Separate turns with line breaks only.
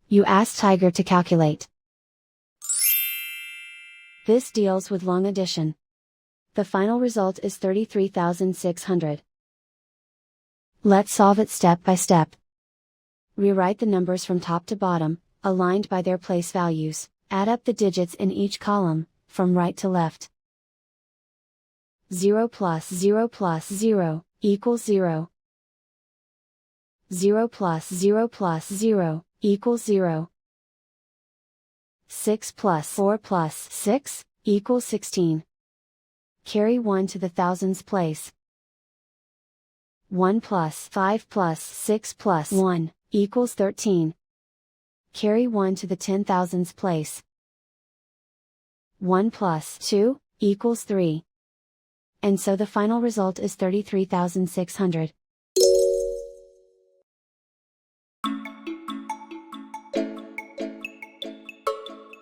You ask Tiger to calculate. This deals with long addition. The final result is 33,600. Let's solve it step by step. Rewrite the numbers from top to bottom, aligned by their place values, add up the digits in each column, from right to left. 0 plus 0 plus 0, equals 0. 0 plus 0 plus 0, equals 0. 6 plus 4 plus 6, equals 16. Carry 1 to the thousands place. 1 plus 5 plus 6 plus 1, equals 13. Carry 1 to the 10,000s place. 1 plus 2, equals 3. And so the final result is 33,600.